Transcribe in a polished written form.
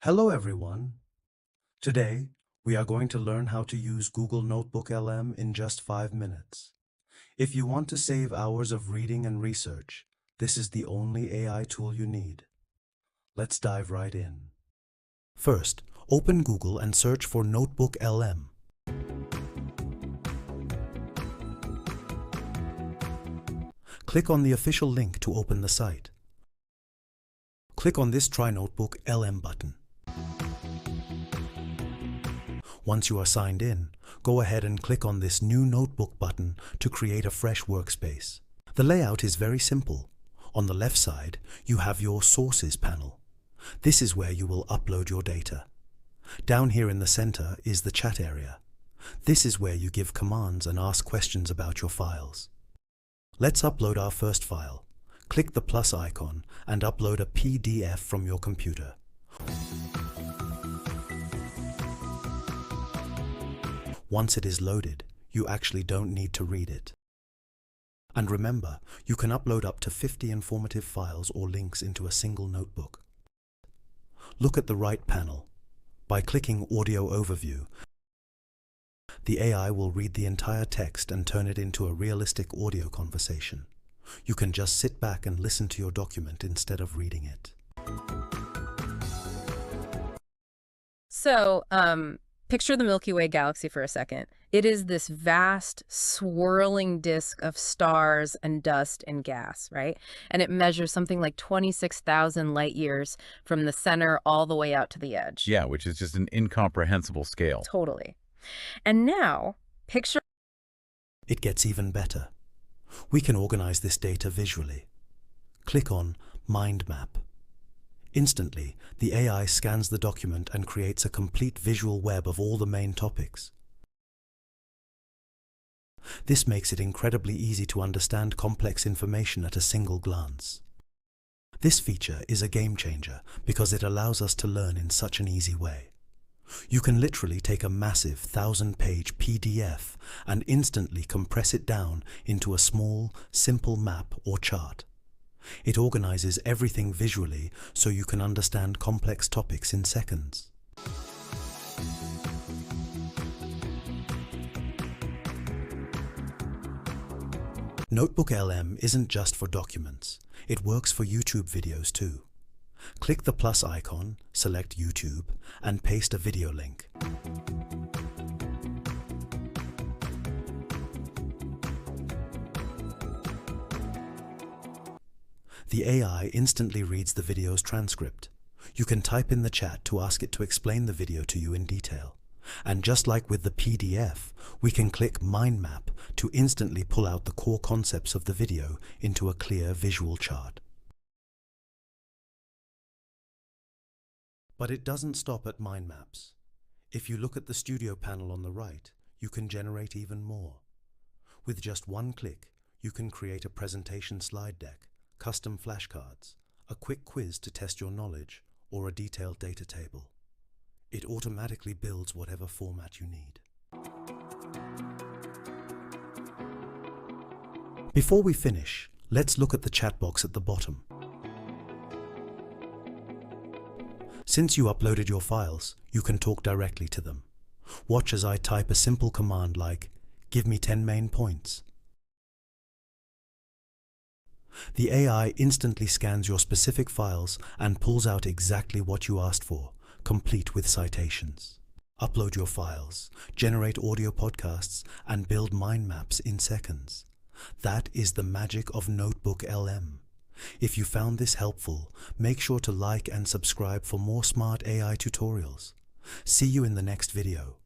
Hello everyone. Today, we are going to learn how to use Google Notebooklm in just 5 minutes. If you want to save hours of reading and research, this is the only AI tool you need. Let's dive right in. First, open Google and search for Notebooklm. Click on the official link to open the site. Click on this Try Notebook LM button. Once you are signed in, go ahead and click on this New Notebook button to create a fresh workspace. The layout is very simple. On the left side, you have your Sources panel. This is where you will upload your data. Down here in the center is the chat area. This is where you give commands and ask questions about your files. Let's upload our first file. Click the plus icon and upload a PDF from your computer. Once it is loaded, you actually don't need to read it. And remember, you can upload up to 50 informative files or links into a single notebook. Look at the right panel. By clicking Audio Overview, the AI will read the entire text and turn it into a realistic audio conversation. You can just sit back and listen to your document instead of reading it. So, picture the Milky Way galaxy for a second. It is this vast, swirling disk of stars and dust and gas, right? And it measures something like 26,000 light years from the center all the way out to the edge. Yeah, which is just an incomprehensible scale. Totally. And now, picture... It gets even better. We can organize this data visually. Click on Mind Map. Instantly, the AI scans the document and creates a complete visual web of all the main topics. This makes it incredibly easy to understand complex information at a single glance. This feature is a game changer because it allows us to learn in such an easy way. You can literally take a massive 1,000-page PDF and instantly compress it down into a small, simple map or chart. It organizes everything visually so you can understand complex topics in seconds. Notebooklm isn't just for documents. It works for YouTube videos too. Click the plus icon, select YouTube, and paste a video link. The AI instantly reads the video's transcript. You can type in the chat to ask it to explain the video to you in detail. And just like with the PDF, we can click Mind Map to instantly pull out the core concepts of the video into a clear visual chart. But it doesn't stop at mind maps. If you look at the Studio panel on the right, you can generate even more. With just one click, you can create a presentation slide deck, custom flashcards, a quick quiz to test your knowledge, or a detailed data table. It automatically builds whatever format you need. Before we finish, let's look at the chat box at the bottom. Since you uploaded your files, you can talk directly to them. Watch as I type a simple command like, "Give me 10 main points." The AI instantly scans your specific files and pulls out exactly what you asked for, complete with citations. Upload your files, generate audio podcasts, and build mind maps in seconds. That is the magic of Notebooklm. If you found this helpful, make sure to like and subscribe for more smart AI tutorials. See you in the next video.